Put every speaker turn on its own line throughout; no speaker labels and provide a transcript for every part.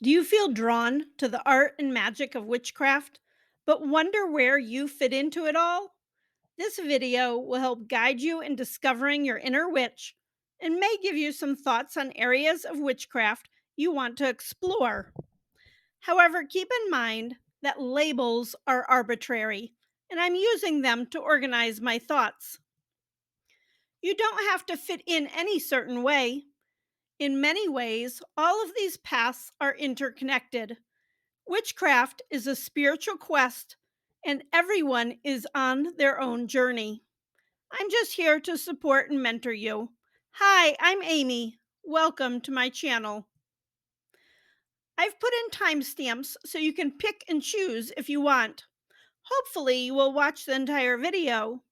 Do you feel drawn to the art and magic of witchcraft, but wonder where you fit into it all? This video will help guide you in discovering your inner witch and may give you some thoughts on areas of witchcraft you want to explore. However, keep in mind that labels are arbitrary, and I'm using them to organize my thoughts. You don't have to fit in any certain way. In many ways, all of these paths are interconnected. Witchcraft is a spiritual quest, and everyone is on their own journey. I'm just here to support and mentor you. Hi, I'm Amy. Welcome to my channel. I've put in timestamps so you can pick and choose if you want. Hopefully, you will watch the entire video.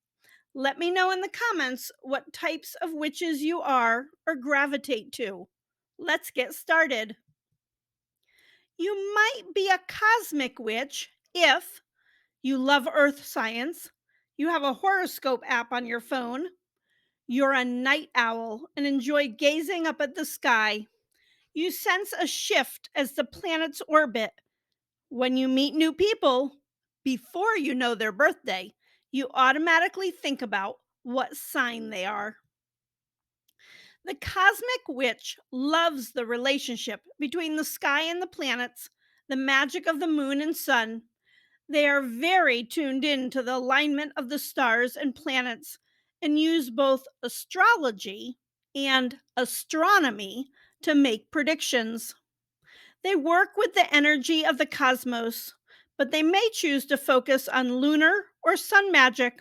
Let me know in the comments what types of witches you are or gravitate to. Let's get started. You might be a cosmic witch if you love earth science, you have a horoscope app on your phone, you're a night owl and enjoy gazing up at the sky, you sense a shift as the planets orbit. When you meet new people, before you know their birthday, you automatically think about what sign they are. The cosmic witch loves the relationship between the sky and the planets, the magic of the moon and sun. They are very tuned in to the alignment of the stars and planets and use both astrology and astronomy to make predictions. They work with the energy of the cosmos, but they may choose to focus on lunar or sun magic.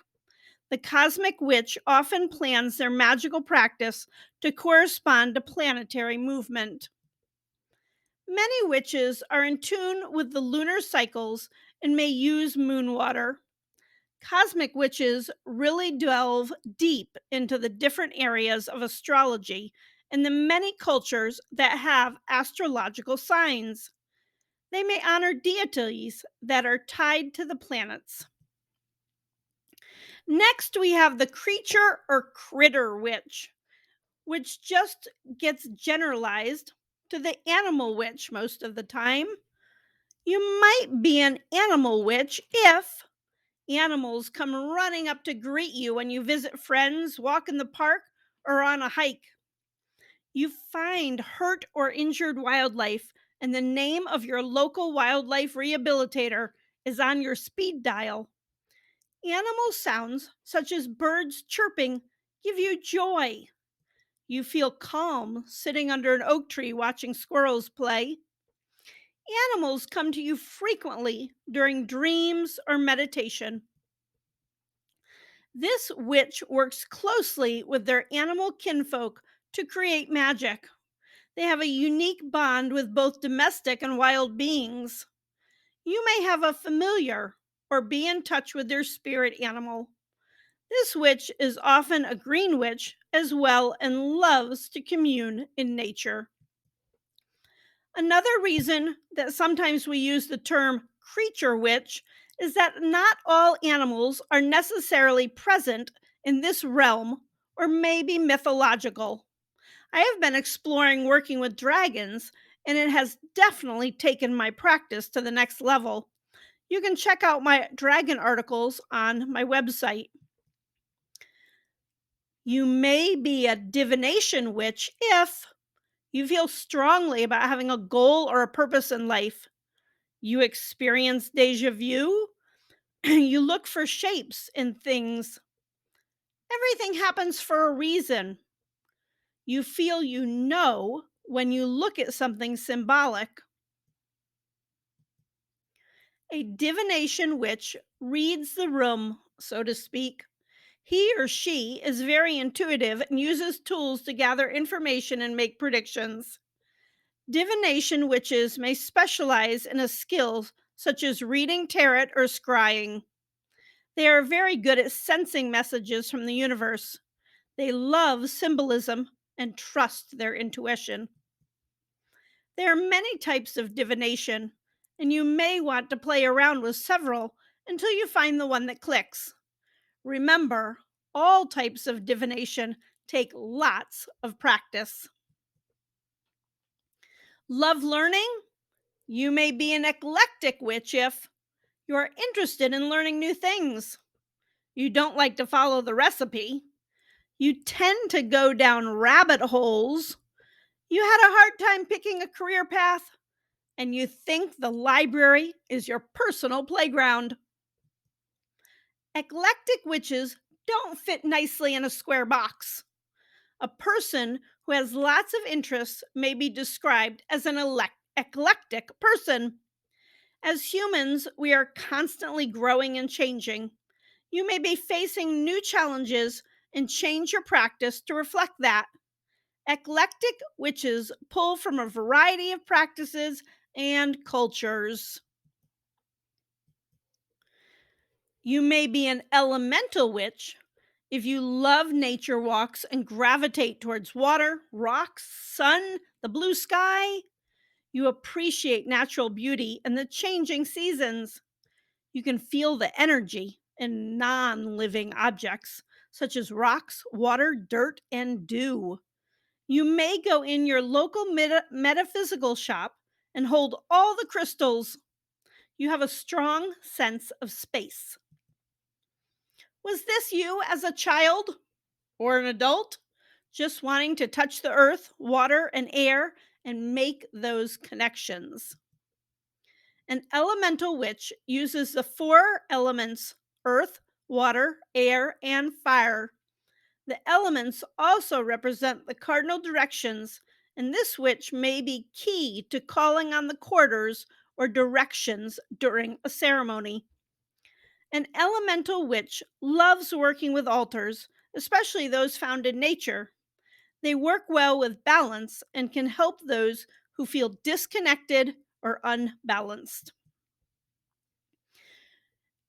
The cosmic witch often plans their magical practice to correspond to planetary movement. Many witches are in tune with the lunar cycles and may use moon water. Cosmic witches really delve deep into the different areas of astrology and the many cultures that have astrological signs. They may honor deities that are tied to the planets. Next, we have the creature or critter witch, which just gets generalized to the animal witch most of the time. You might be an animal witch if animals come running up to greet you when you visit friends, walk in the park, or on a hike. You find hurt or injured wildlife, and the name of your local wildlife rehabilitator is on your speed dial. Animal sounds, such as birds chirping, give you joy. You feel calm sitting under an oak tree watching squirrels play. Animals come to you frequently during dreams or meditation. This witch works closely with their animal kinfolk to create magic. They have a unique bond with both domestic and wild beings. You may have a familiar or be in touch with their spirit animal. This witch is often a green witch as well and loves to commune in nature. Another reason that sometimes we use the term creature witch is that not all animals are necessarily present in this realm or may be mythological. I have been exploring working with dragons, and it has definitely taken my practice to the next level. You can check out my dragon articles on my website. You may be a divination witch if you feel strongly about having a goal or a purpose in life. You experience deja vu. You look for shapes in things. Everything happens for a reason. You feel you know when you look at something symbolic. A divination witch reads the room, so to speak. He or she is very intuitive and uses tools to gather information and make predictions. Divination witches may specialize in a skill such as reading tarot or scrying. They are very good at sensing messages from the universe. They love symbolism and trust their intuition. There are many types of divination, and you may want to play around with several until you find the one that clicks. Remember, all types of divination take lots of practice. Love learning? You may be an eclectic witch if you are interested in learning new things. You don't like to follow the recipe. You tend to go down rabbit holes. You had a hard time picking a career path, and you think the library is your personal playground. Eclectic witches don't fit nicely in a square box. A person who has lots of interests may be described as an eclectic person. As humans, we are constantly growing and changing. You may be facing new challenges and change your practice to reflect that. Eclectic witches pull from a variety of practices and cultures. You may be an elemental witch if you love nature walks and gravitate towards water, rocks, sun, the blue sky. You appreciate natural beauty and the changing seasons. You can feel the energy in non living objects such as rocks, water, dirt, and dew. You may go in your local metaphysical shop and hold all the crystals. You have a strong sense of space. Was this you as a child or an adult? Just wanting to touch the earth, water, and air and make those connections. An elemental witch uses the four elements earth, water, air, and fire. The elements also represent the cardinal directions, and this witch may be key to calling on the quarters or directions during a ceremony. An elemental witch loves working with altars, especially those found in nature. They work well with balance and can help those who feel disconnected or unbalanced.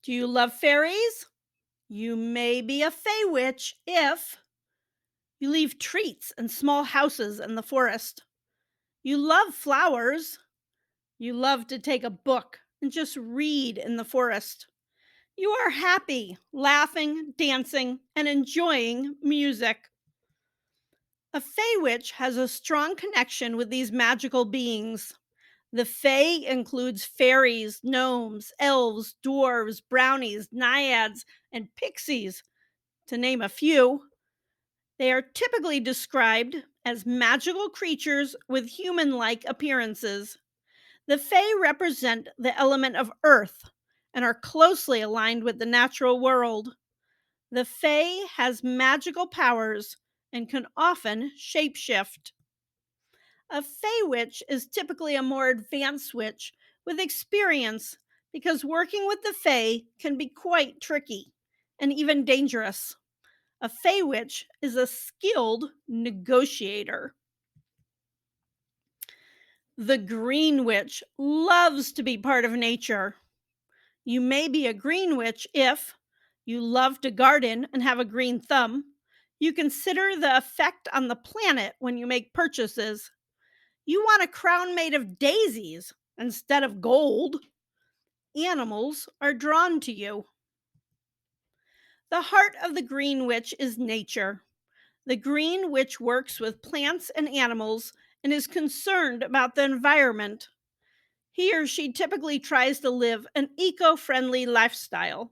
Do you love fairies? You may be a Fae Witch if you leave treats and small houses in the forest. You love flowers. You love to take a book and just read in the forest. You are happy, laughing, dancing, and enjoying music. A Fae Witch has a strong connection with these magical beings. The Fae includes fairies, gnomes, elves, dwarves, brownies, naiads, and pixies, to name a few. They are typically described as magical creatures with human like appearances. The Fae represent the element of earth and are closely aligned with the natural world. The Fae has magical powers and can often shapeshift. A Fae Witch is typically a more advanced witch with experience because working with the Fae can be quite tricky and even dangerous. A Fae Witch is a skilled negotiator. The Green Witch loves to be part of nature. You may be a Green Witch if you love to garden and have a green thumb. You consider the effect on the planet when you make purchases. You want a crown made of daisies instead of gold. Animals are drawn to you. The heart of the Green Witch is nature. The Green Witch works with plants and animals and is concerned about the environment. He or she typically tries to live an eco friendly lifestyle.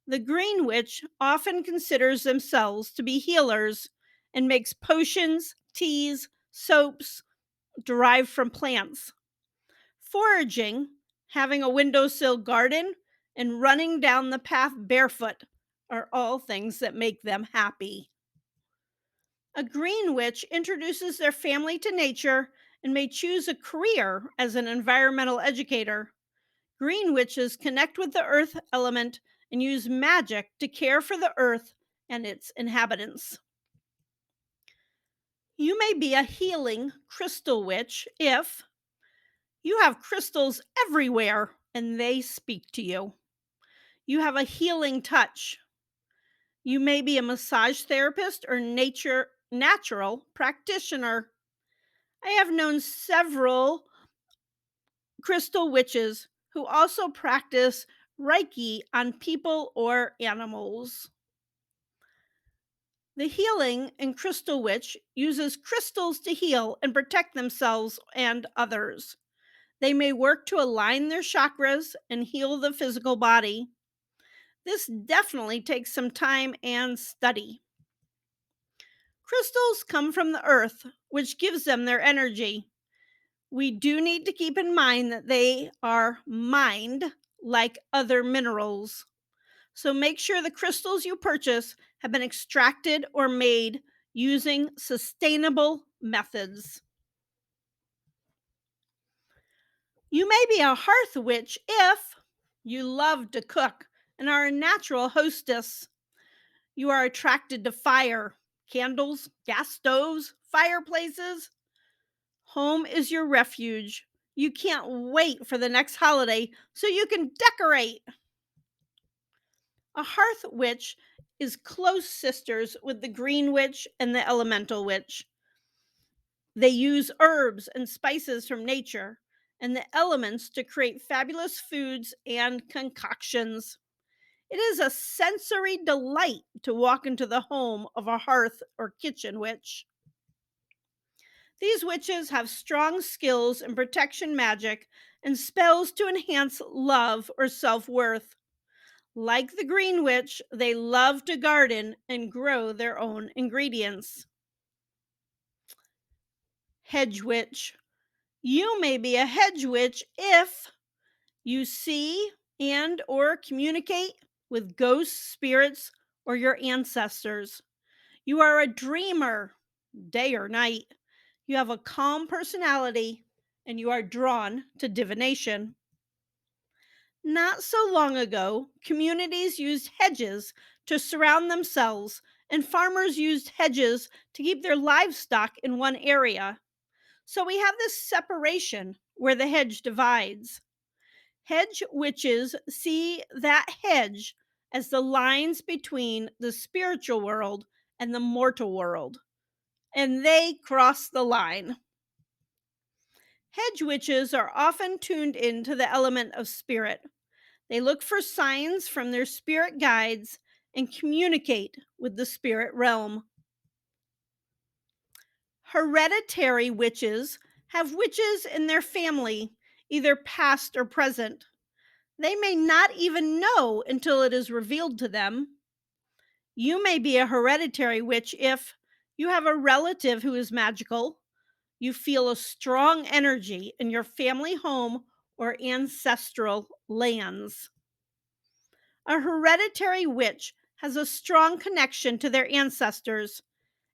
The Green Witch often considers themselves to be healers and makes potions, teas, soaps derived from plants. Foraging, having a windowsill garden, and running down the path barefoot are all things that make them happy. A green witch introduces their family to nature and may choose a career as an environmental educator. Green witches connect with the earth element and use magic to care for the earth and its inhabitants. You may be a healing crystal witch if you have crystals everywhere and they speak to you. You have a healing touch. You may be a massage therapist or natural practitioner. I have known several crystal witches who also practice Reiki on people or animals. The healing in Crystal Witch uses crystals to heal and protect themselves and others. They may work to align their chakras and heal the physical body. This definitely takes some time and study. Crystals come from the earth, which gives them their energy. We do need to keep in mind that they are mined like other minerals. So make sure the crystals you purchase have been extracted or made using sustainable methods. You may be a hearth witch if you love to cook and are a natural hostess. You are attracted to fire, candles, gas stoves, fireplaces. Home is your refuge. You can't wait for the next holiday so you can decorate. A hearth witch is close sisters with the green witch and the elemental witch. They use herbs and spices from nature and the elements to create fabulous foods and concoctions. It is a sensory delight to walk into the home of a hearth or kitchen witch. These witches have strong skills in protection magic and spells to enhance love or self worth. Like the green witch, they love to garden and grow their own ingredients. Hedge witch. You may be a hedge witch if you see and or communicate with ghosts, spirits, or your ancestors. You are a dreamer, day or night. You have a calm personality and you are drawn to divination. Not so long ago, communities used hedges to surround themselves, and farmers used hedges to keep their livestock in one area. So we have this separation where the hedge divides. Hedge witches see that hedge as the lines between the spiritual world and the mortal world, and they cross the line. Hedge witches are often tuned into the element of spirit. They look for signs from their spirit guides and communicate with the spirit realm. Hereditary witches have witches in their family, either past or present. They may not even know until it is revealed to them. You may be a hereditary witch if you have a relative who is magical, you feel a strong energy in your family home or ancestral lands. A hereditary witch has a strong connection to their ancestors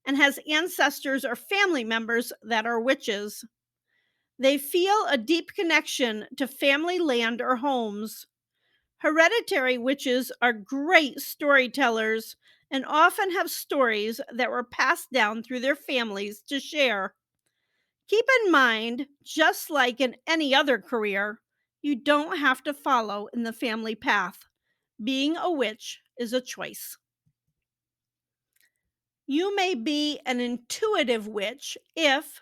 and has ancestors or family members that are witches. They feel a deep connection to family land or homes. Hereditary witches are great storytellers and often have stories that were passed down through their families to share. Keep in mind, just like in any other career, you don't have to follow in the family path. Being a witch is a choice. You may be an intuitive witch if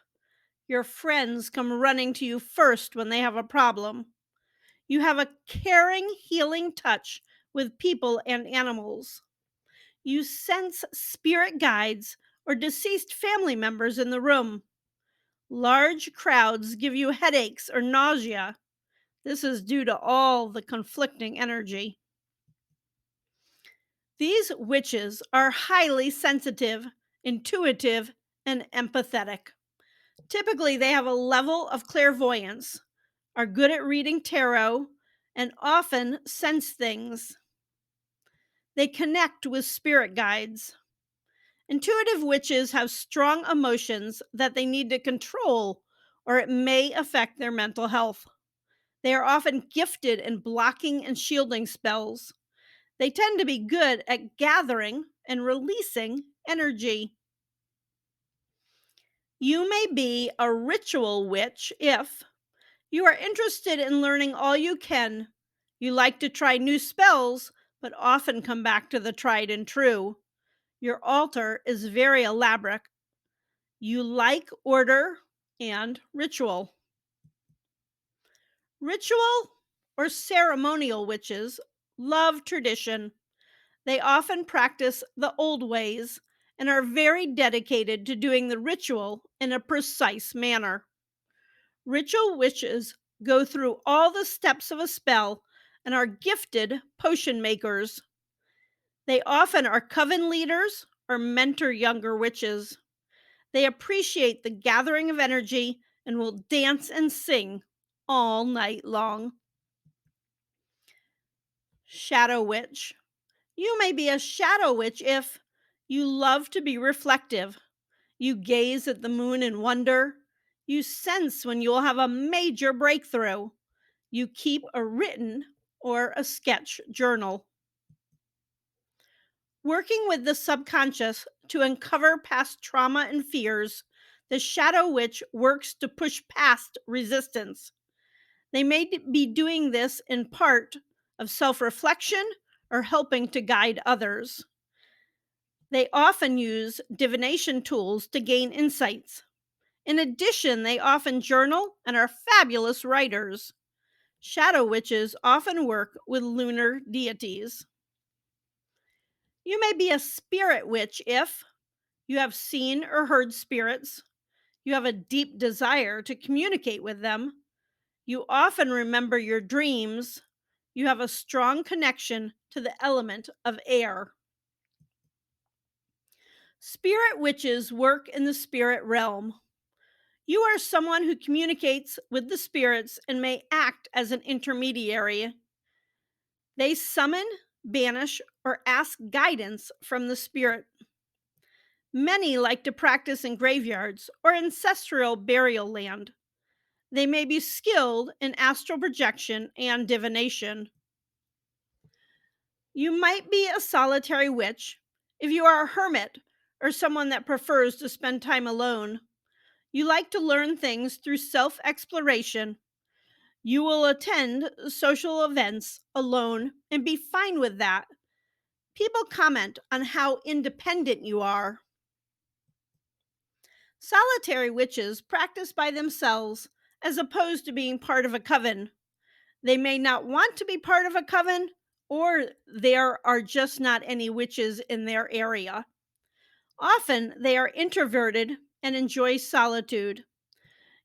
your friends come running to you first when they have a problem. You have a caring, healing touch with people and animals. You sense spirit guides or deceased family members in the room. Large crowds give you headaches or nausea. This is due to all the conflicting energy. These witches are highly sensitive, intuitive, and empathetic. Typically, they have a level of clairvoyance, are good at reading tarot, and often sense things. They connect with spirit guides. Intuitive witches have strong emotions that they need to control, or it may affect their mental health. They are often gifted in blocking and shielding spells. They tend to be good at gathering and releasing energy. You may be a ritual witch if you are interested in learning all you can. You like to try new spells, but often come back to the tried and true. Your altar is very elaborate. You like order and ritual. Ritual or ceremonial witches love tradition. They often practice the old ways and are very dedicated to doing the ritual in a precise manner. Ritual witches go through all the steps of a spell, and are gifted potion makers. They often are coven leaders or mentor younger witches. They appreciate the gathering of energy and will dance and sing all night long. Shadow Witch. You may be a shadow witch if you love to be reflective. You gaze at the moon in wonder. You sense when you will have a major breakthrough. You keep a written or a sketch journal. Working with the subconscious to uncover past trauma and fears, the shadow witch works to push past resistance. They may be doing this in part of self reflection or helping to guide others. They often use divination tools to gain insights. In addition, they often journal and are fabulous writers. Shadow witches often work with lunar deities. You may be a spirit witch if you have seen or heard spirits, you have a deep desire to communicate with them, you often remember your dreams, you have a strong connection to the element of air. Spirit witches work in the spirit realm. You are someone who communicates with the spirits and may act as an intermediary. They summon, banish, or ask guidance from the spirit. Many like to practice in graveyards or ancestral burial land. They may be skilled in astral projection and divination. You might be a solitary witch if you are a hermit or someone that prefers to spend time alone. You like to learn things through self exploration. You will attend social events alone and be fine with that. People comment on how independent you are. Solitary witches practice by themselves as opposed to being part of a coven. They may not want to be part of a coven, or there are just not any witches in their area. Often they are introverted and enjoy solitude.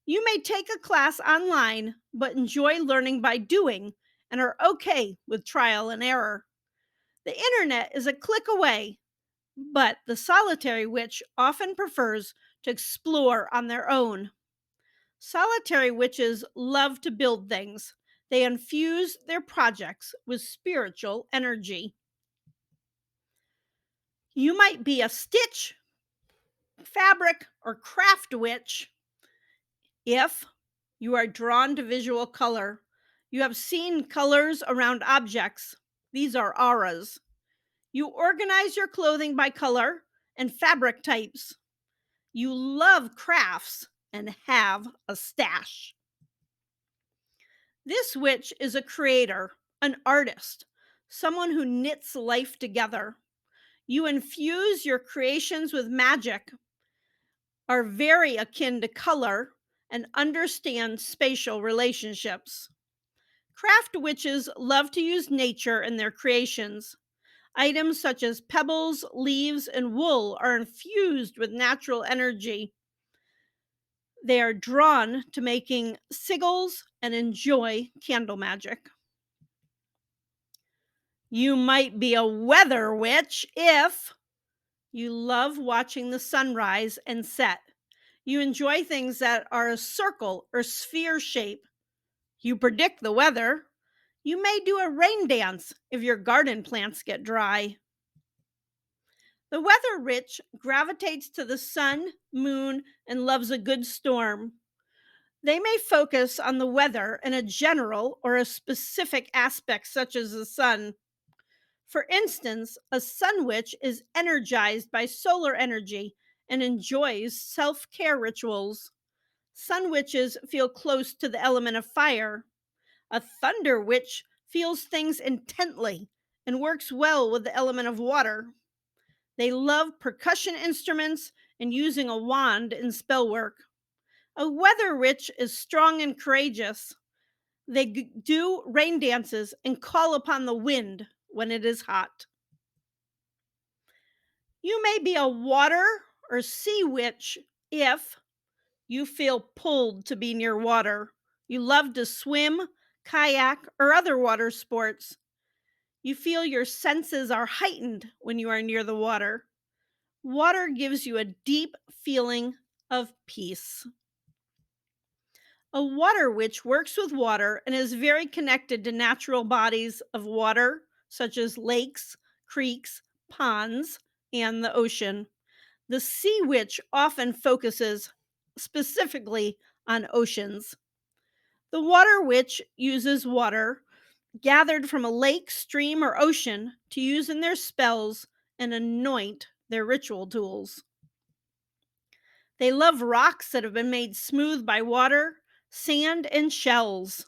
You may take a class online, but enjoy learning by doing and are okay with trial and error. The internet is a click away, but the solitary witch often prefers to explore on their own. Solitary witches love to build things. They infuse their projects with spiritual energy. You might be a stitch, fabric, or craft witch if you are drawn to visual color. You have seen colors around objects. These are auras. You organize your clothing by color and fabric types. You love crafts and have a stash. This witch is a creator, an artist, someone who knits life together. You infuse your creations with magic, are very akin to color, and understand spatial relationships. Craft witches love to use nature in their creations. Items such as pebbles, leaves, and wool are infused with natural energy. They are drawn to making sigils and enjoy candle magic. You might be a weather witch if you love watching the sunrise and set. You enjoy things that are a circle or sphere shape. You predict the weather. You may do a rain dance if your garden plants get dry. The weather witch gravitates to the sun, moon, and loves a good storm. They may focus on the weather in a general or a specific aspect, such as the sun. For instance, a sun witch is energized by solar energy and enjoys self care rituals. Sun witches feel close to the element of fire. A thunder witch feels things intently and works well with the element of water. They love percussion instruments and using a wand in spell work. A weather witch is strong and courageous. They do rain dances and call upon the wind when it is hot. You may be a water or sea witch if you feel pulled to be near water. You love to swim, kayak, or other water sports. You feel your senses are heightened when you are near the water. Water gives you a deep feeling of peace. A water witch works with water and is very connected to natural bodies of water, such as lakes, creeks, ponds, and the ocean. The sea witch often focuses specifically on oceans. The water witch uses water gathered from a lake, stream, or ocean to use in their spells and anoint their ritual tools. They love rocks that have been made smooth by water, sand, and shells.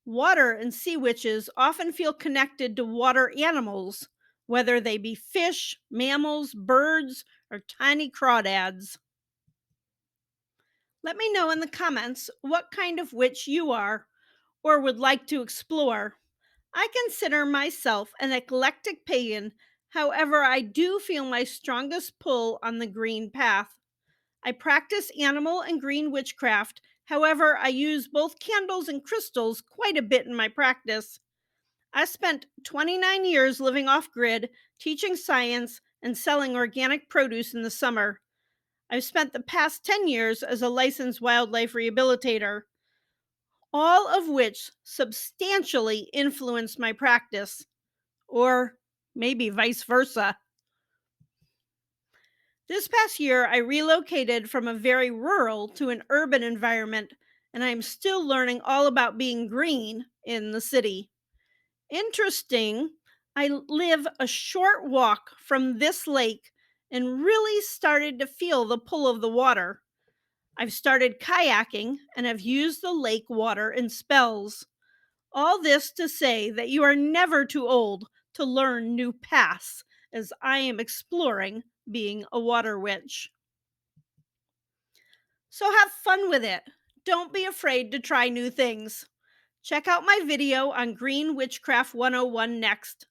Water and sea witches often feel connected to water animals, whether they be fish, mammals, birds, or tiny crawdads. Let me know in the comments what kind of witch you are or would like to explore. I consider myself an eclectic pagan, however, I do feel my strongest pull on the green path. I practice animal and green witchcraft, however, I use both candles and crystals quite a bit in my practice. I spent 29 years living off grid, teaching science, and selling organic produce in the summer. I've spent the past 10 years as a licensed wildlife rehabilitator, all of which substantially influenced my practice, or maybe vice versa. This past year, I relocated from a very rural to an urban environment, and I'm still learning all about being green in the city. Interesting, live a short walk from this lake and really started to feel the pull of the water. I've started kayaking and have used the lake water in spells. All this to say that you are never too old to learn new paths as I am exploring being a water witch. So have fun with it. Don't be afraid to try new things. Check out my video on Green Witchcraft 101 next.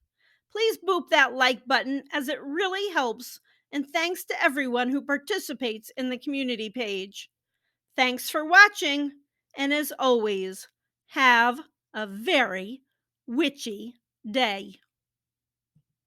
Please boop that like button as it really helps, and thanks to everyone who participates in the community page. Thanks for watching, and as always, have a very witchy day.